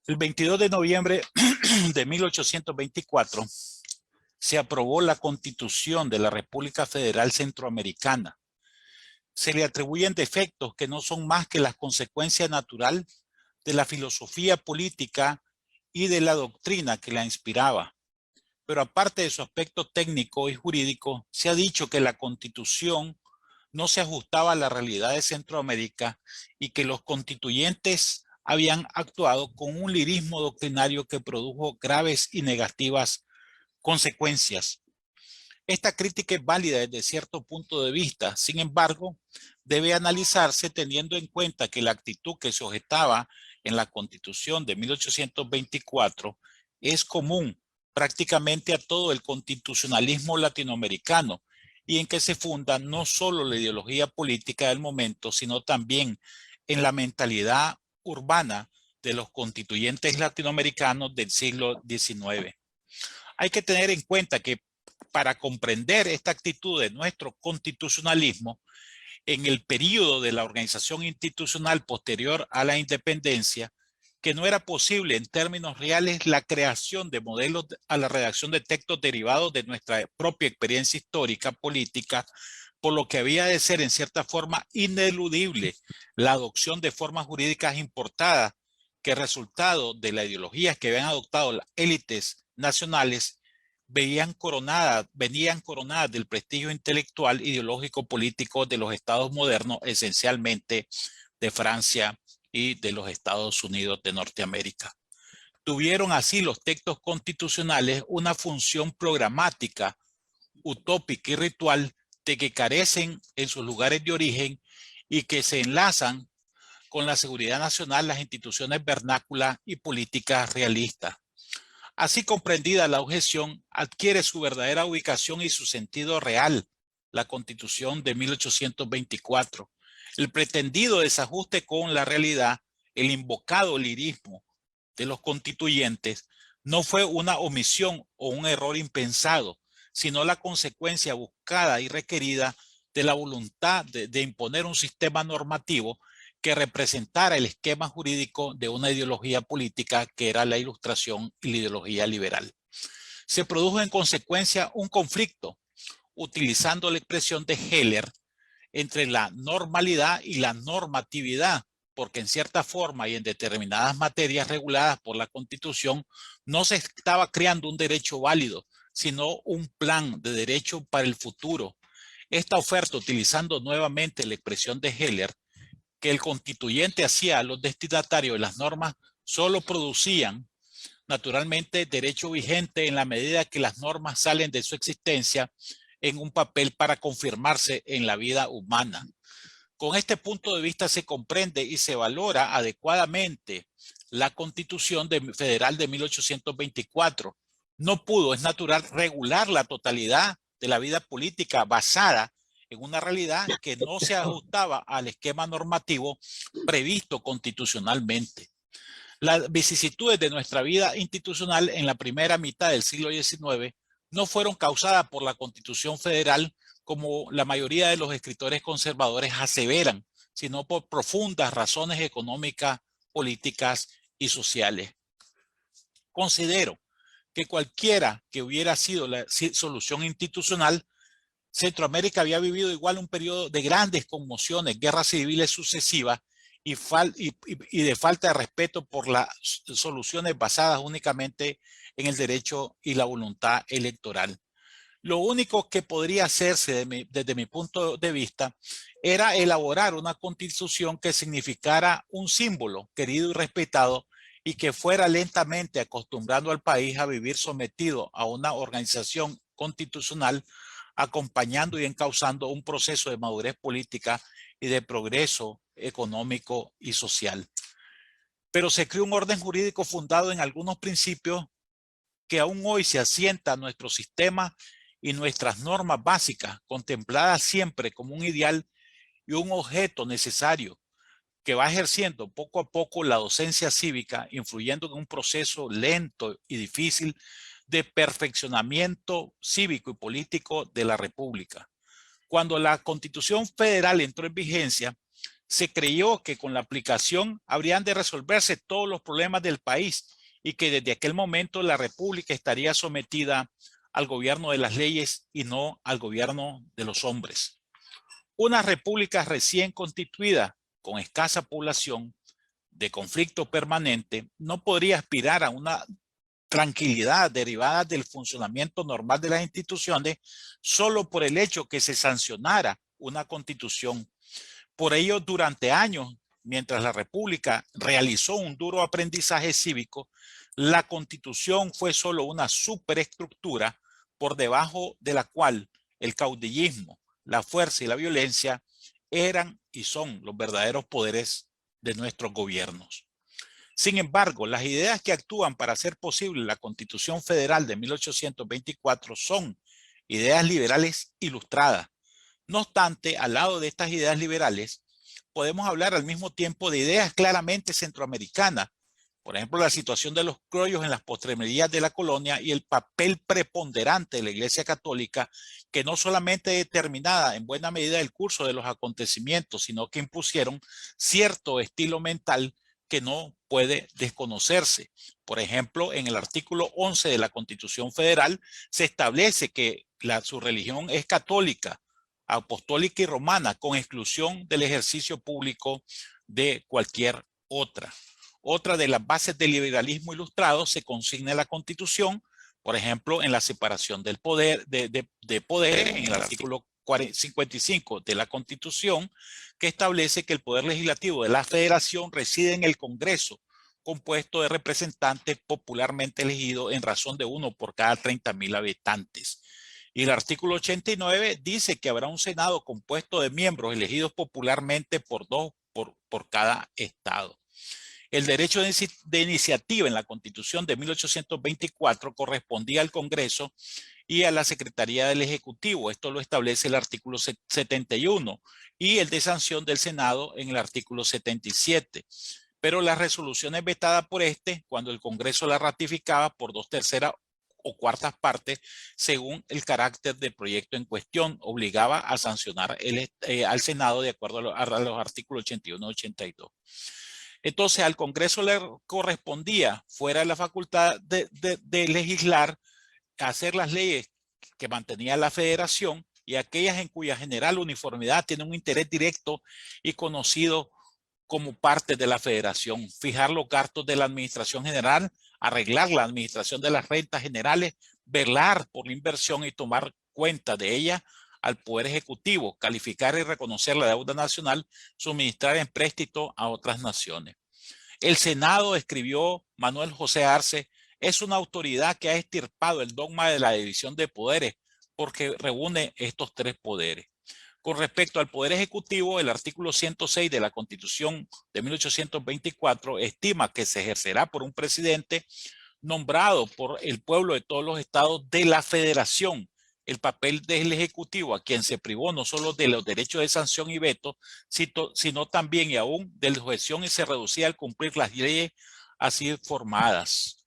El 22 de noviembre de 1824 se aprobó la Constitución de la República Federal Centroamericana. Se le atribuyen defectos que no son más que la consecuencia natural de la filosofía política y de la doctrina que la inspiraba. Pero aparte de su aspecto técnico y jurídico, se ha dicho que la Constitución no se ajustaba a la realidad de Centroamérica y que los constituyentes habían actuado con un lirismo doctrinario que produjo graves y negativas consecuencias. Esta crítica es válida desde cierto punto de vista, sin embargo, debe analizarse teniendo en cuenta que la actitud que se objetaba en la Constitución de 1824 es común prácticamente a todo el constitucionalismo latinoamericano y en que se funda no solo la ideología política del momento, sino también en la mentalidad urbana de los constituyentes latinoamericanos del siglo XIX. Hay que tener en cuenta que para comprender esta actitud de nuestro constitucionalismo, en el periodo de la organización institucional posterior a la independencia, que no era posible en términos reales la creación de modelos a la redacción de textos derivados de nuestra propia experiencia histórica, política, por lo que había de ser en cierta forma ineludible la adopción de formas jurídicas importadas que resultado de la ideología que habían adoptado las élites nacionales venían coronadas del prestigio intelectual, ideológico, político de los estados modernos, esencialmente de Francia y de los Estados Unidos de Norteamérica. Tuvieron así los textos constitucionales una función programática, utópica y ritual de que carecen en sus lugares de origen y que se enlazan con la seguridad nacional, las instituciones vernáculas y políticas realistas. Así comprendida, la objeción adquiere su verdadera ubicación y su sentido real, la Constitución de 1824. El pretendido desajuste con la realidad, el invocado lirismo de los constituyentes, no fue una omisión o un error impensado, sino la consecuencia buscada y requerida de la voluntad de imponer un sistema normativo que representara el esquema jurídico de una ideología política que era la Ilustración y la ideología liberal. Se produjo en consecuencia un conflicto, utilizando la expresión de Heller, entre la normalidad y la normatividad, porque en cierta forma y en determinadas materias reguladas por la Constitución no se estaba creando un derecho válido, sino un plan de derecho para el futuro. Esta oferta, utilizando nuevamente la expresión de Heller, que el constituyente hacía a los destinatarios de las normas, solo producían naturalmente derecho vigente en la medida que las normas salen de su existencia en un papel para confirmarse en la vida humana. Con este punto de vista se comprende y se valora adecuadamente la Constitución Federal de 1824. No pudo, es natural, regular la totalidad de la vida política basada en una realidad que no se ajustaba al esquema normativo previsto constitucionalmente. Las vicisitudes de nuestra vida institucional en la primera mitad del siglo XIX no fueron causadas por la Constitución Federal, como la mayoría de los escritores conservadores aseveran, sino por profundas razones económicas, políticas y sociales. Considero que cualquiera que hubiera sido la solución institucional, Centroamérica había vivido igual un periodo de grandes conmociones, guerras civiles sucesivas y de falta de respeto por las soluciones basadas únicamente en el derecho y la voluntad electoral. Lo único que podría hacerse desde mi punto de vista era elaborar una constitución que significara un símbolo querido y respetado y que fuera lentamente acostumbrando al país a vivir sometido a una organización constitucional, acompañando y encauzando un proceso de madurez política y de progreso económico y social. Pero se creó un orden jurídico fundado en algunos principios que aún hoy se asienta a nuestro sistema y nuestras normas básicas, contempladas siempre como un ideal y un objeto necesario, que va ejerciendo poco a poco la docencia cívica, influyendo en un proceso lento y difícil de perfeccionamiento cívico y político de la República. Cuando la Constitución Federal entró en vigencia, Se creyó que con la aplicación habrían de resolverse todos los problemas del país y que desde aquel momento la República estaría sometida al gobierno de las leyes y no al gobierno de los hombres. Una república recién constituida, con escasa población, de conflicto permanente, no podría aspirar a una tranquilidad derivada del funcionamiento normal de las instituciones solo por el hecho que se sancionara una constitución. Por ello, durante años, mientras la República realizó un duro aprendizaje cívico, la Constitución fue solo una superestructura por debajo de la cual el caudillismo, la fuerza y la violencia eran y son los verdaderos poderes de nuestros gobiernos. Sin embargo, las ideas que actúan para hacer posible la Constitución Federal de 1824 son ideas liberales ilustradas. No obstante, al lado de estas ideas liberales, podemos hablar al mismo tiempo de ideas claramente centroamericanas. Por ejemplo, la situación de los criollos en las postrimerías de la colonia y el papel preponderante de la Iglesia Católica, que no solamente determinada en buena medida el curso de los acontecimientos, sino que impusieron cierto estilo mental que no puede desconocerse. Por ejemplo, en el artículo 11 de la Constitución Federal se establece que su religión es católica, apostólica y romana, con exclusión del ejercicio público de cualquier otra. Otra de las bases del liberalismo ilustrado se consigna en la Constitución, por ejemplo, en la separación del poder, de poder, en el artículo 55 de la Constitución, que establece que el poder legislativo de la Federación reside en el Congreso, compuesto de representantes popularmente elegidos en razón de uno por cada 30,000 habitantes. Y el artículo 89 dice que habrá un Senado compuesto de miembros elegidos popularmente por dos por cada estado. El derecho de iniciativa en la Constitución de 1824 correspondía al Congreso y a la Secretaría del Ejecutivo. Esto lo establece el artículo 71 y el de sanción del Senado en el artículo 77. Pero las resoluciones vetadas por cuando el Congreso las ratificaba por 2/3 o cuartas partes, según el carácter del proyecto en cuestión, obligaba a sancionar al Senado de acuerdo a los artículos 81 y 82. Entonces, al Congreso le correspondía, fuera de la facultad de legislar, hacer las leyes que mantenía la Federación y aquellas en cuya general uniformidad tiene un interés directo y conocido como parte de la Federación, fijar los gastos de la Administración General, arreglar la administración de las rentas generales, velar por la inversión y tomar cuenta de ella al Poder Ejecutivo, calificar y reconocer la deuda nacional, suministrar empréstito a otras naciones. El Senado, escribió Manuel José Arce, es una autoridad que ha extirpado el dogma de la división de poderes porque reúne estos tres poderes. Con respecto al Poder Ejecutivo, el artículo 106 de la Constitución de 1824 estima que se ejercerá por un presidente nombrado por el pueblo de todos los estados de la Federación. El papel del Ejecutivo, a quien se privó no solo de los derechos de sanción y veto, sino también y aún de la objeción y se reducía al cumplir las leyes así formadas.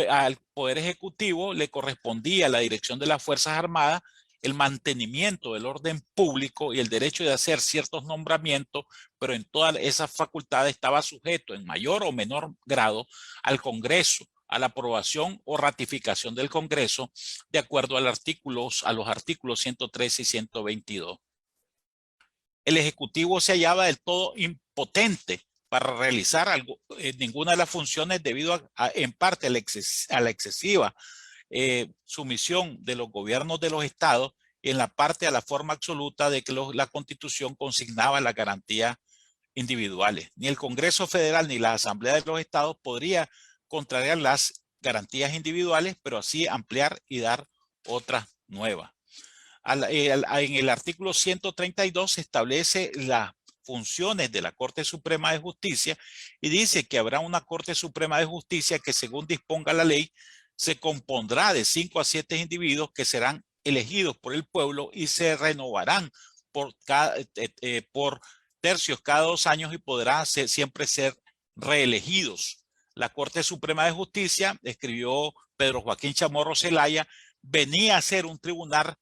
Al Poder Ejecutivo le correspondía la dirección de las Fuerzas Armadas, el mantenimiento del orden público y el derecho de hacer ciertos nombramientos, pero en todas esas facultades estaba sujeto en mayor o menor grado al Congreso, a la aprobación o ratificación del Congreso, de acuerdo a los artículos 113 y 122. El Ejecutivo se hallaba del todo impotente para realizar ninguna de las funciones debido en parte a la excesiva sumisión de los gobiernos de los estados y en la parte a la forma absoluta de que la Constitución consignaba las garantías individuales. Ni el Congreso Federal ni la Asamblea de los Estados podría contrariar las garantías individuales, pero así ampliar y dar otras nuevas. En el artículo 132 se establece las funciones de la Corte Suprema de Justicia y dice que habrá una Corte Suprema de Justicia que, según disponga la ley, se compondrá de 5 a 7 individuos que serán elegidos por el pueblo y se renovarán por tercios cada 2 años y podrán siempre ser reelegidos. La Corte Suprema de Justicia, escribió Pedro Joaquín Chamorro Zelaya, venía a ser un tribunal,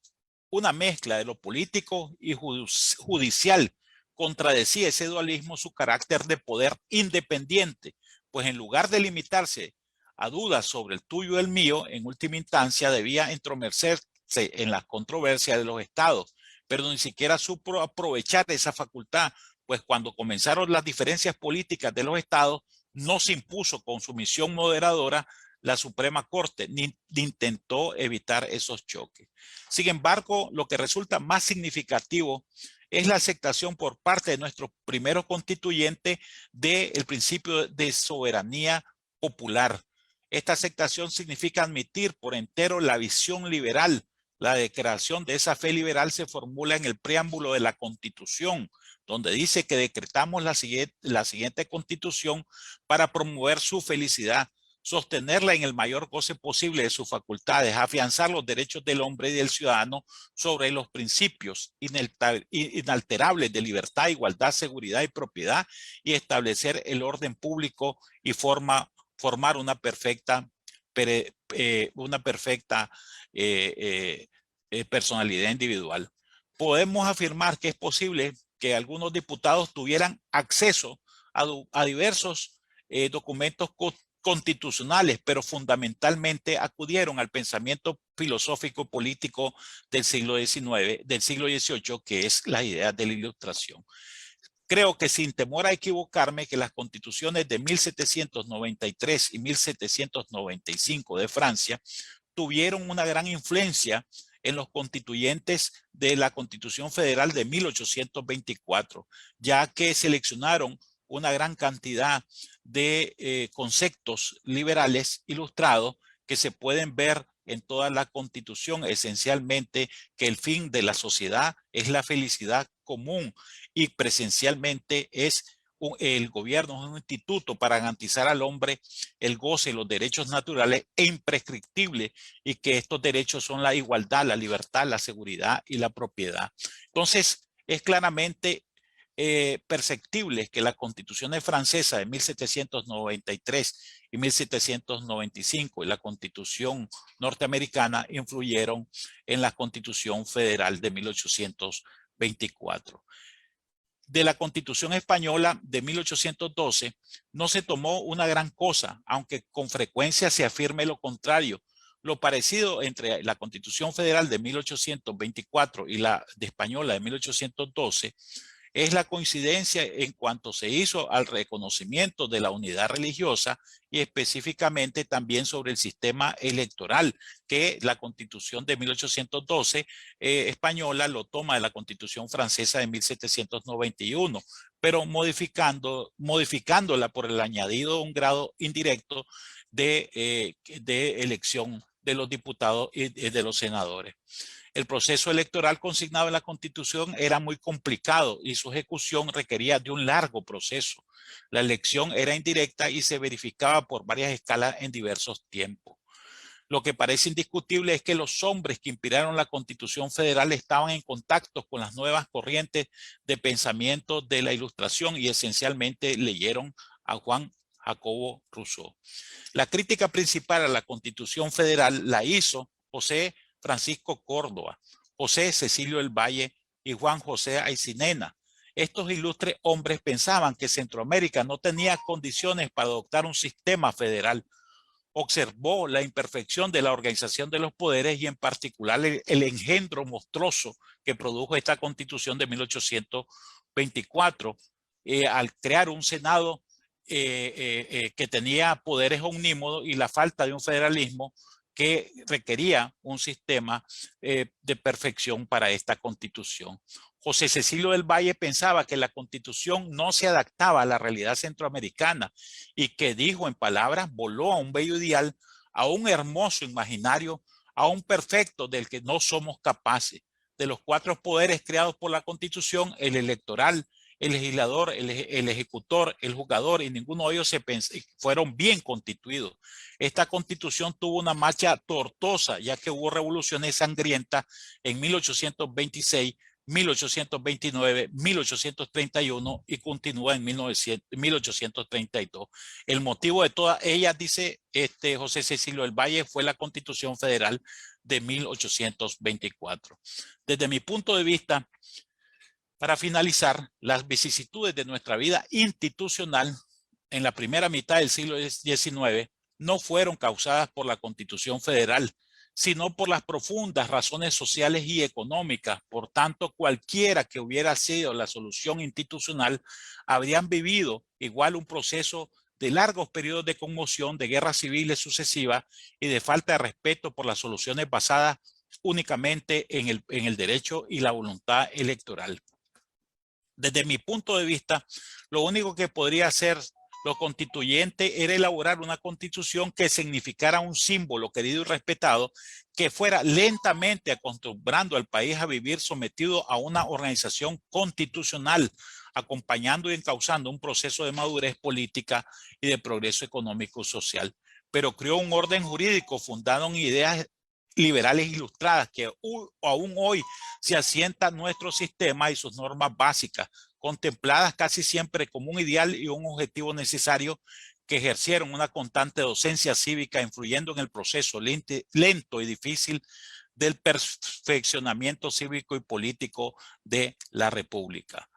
una mezcla de lo político y judicial, contradecía ese dualismo su carácter de poder independiente, pues en lugar de limitarse a dudas sobre el tuyo y el mío, en última instancia debía entrometerse en las controversias de los estados, pero ni siquiera supo aprovechar esa facultad, pues cuando comenzaron las diferencias políticas de los estados, no se impuso con su misión moderadora la Suprema Corte, ni intentó evitar esos choques. Sin embargo, lo que resulta más significativo es la aceptación por parte de nuestros primeros constituyentes del principio de soberanía popular. Esta aceptación significa admitir por entero la visión liberal. La declaración de esa fe liberal se formula en el preámbulo de la Constitución, donde dice que decretamos la siguiente Constitución para promover su felicidad, sostenerla en el mayor goce posible de sus facultades, afianzar los derechos del hombre y del ciudadano sobre los principios inalterables de libertad, igualdad, seguridad y propiedad, y establecer el orden público y formar una perfecta personalidad individual. Podemos afirmar que es posible que algunos diputados tuvieran acceso a diversos documentos constitucionales, pero fundamentalmente acudieron al pensamiento filosófico político del siglo XIX, del siglo XVIII, que es la idea de la Ilustración. Creo que sin temor a equivocarme que las constituciones de 1793 y 1795 de Francia tuvieron una gran influencia en los constituyentes de la Constitución Federal de 1824, ya que seleccionaron una gran cantidad de conceptos liberales ilustrados que se pueden ver en toda la Constitución, esencialmente que el fin de la sociedad es la felicidad común y presencialmente es el gobierno es un instituto para garantizar al hombre el goce de los derechos naturales e imprescriptibles, y que estos derechos son la igualdad, la libertad, la seguridad y la propiedad. Entonces, es claramente perceptible que las constituciones francesas de 1793 y 1795 y la constitución norteamericana influyeron en la constitución federal de 1824. De la Constitución española de 1812 no se tomó una gran cosa, aunque con frecuencia se afirme lo contrario. Lo parecido entre la Constitución Federal de 1824 y la de española de 1812 es la coincidencia en cuanto se hizo al reconocimiento de la unidad religiosa y específicamente también sobre el sistema electoral, que la Constitución de 1812 española lo toma de la Constitución francesa de 1791, pero modificándola por el añadido de un grado indirecto de elección de los diputados y de los senadores. El proceso electoral consignado en la Constitución era muy complicado y su ejecución requería de un largo proceso. La elección era indirecta y se verificaba por varias escalas en diversos tiempos. Lo que parece indiscutible es que los hombres que inspiraron la Constitución Federal estaban en contacto con las nuevas corrientes de pensamiento de la Ilustración y esencialmente leyeron a Juan Jacobo Rousseau. La crítica principal a la Constitución Federal la hizo José Francisco Córdoba, José Cecilio del Valle y Juan José Aycinena. Estos ilustres hombres pensaban que Centroamérica no tenía condiciones para adoptar un sistema federal. Observó la imperfección de la organización de los poderes y en particular el engendro monstruoso que produjo esta Constitución de 1824 al crear un Senado que tenía poderes omnímodos y la falta de un federalismo que requería un sistema de perfección para esta Constitución. José Cecilio del Valle pensaba que la Constitución no se adaptaba a la realidad centroamericana y que, dijo en palabras, voló a un bello ideal, a un hermoso imaginario, a un perfecto del que no somos capaces. De los 4 poderes creados por la Constitución, el electoral, el legislador, el ejecutor, el juzgador, y ninguno de ellos fueron bien constituidos. Esta Constitución tuvo una marcha tortuosa, ya que hubo revoluciones sangrientas en 1826, 1829, 1831 y continúa en 1832. El motivo de todas ellas, dice José Cecilio del Valle, fue la Constitución Federal de 1824. Desde mi punto de vista, Para finalizar, las vicisitudes de nuestra vida institucional en la primera mitad del siglo XIX no fueron causadas por la Constitución Federal, sino por las profundas razones sociales y económicas. Por tanto, cualquiera que hubiera sido la solución institucional habrían vivido igual un proceso de largos periodos de conmoción, de guerras civiles sucesivas y de falta de respeto por las soluciones basadas únicamente en el derecho y la voluntad electoral. Desde mi punto de vista, lo único que podría hacer lo constituyente era elaborar una constitución que significara un símbolo querido y respetado, que fuera lentamente acostumbrando al país a vivir sometido a una organización constitucional, acompañando y encauzando un proceso de madurez política y de progreso económico y social. Pero creó un orden jurídico fundado en ideas liberales ilustradas que aún hoy se asienta nuestro sistema y sus normas básicas, contempladas casi siempre como un ideal y un objetivo necesario, que ejercieron una constante docencia cívica, influyendo en el proceso lento y difícil del perfeccionamiento cívico y político de la República.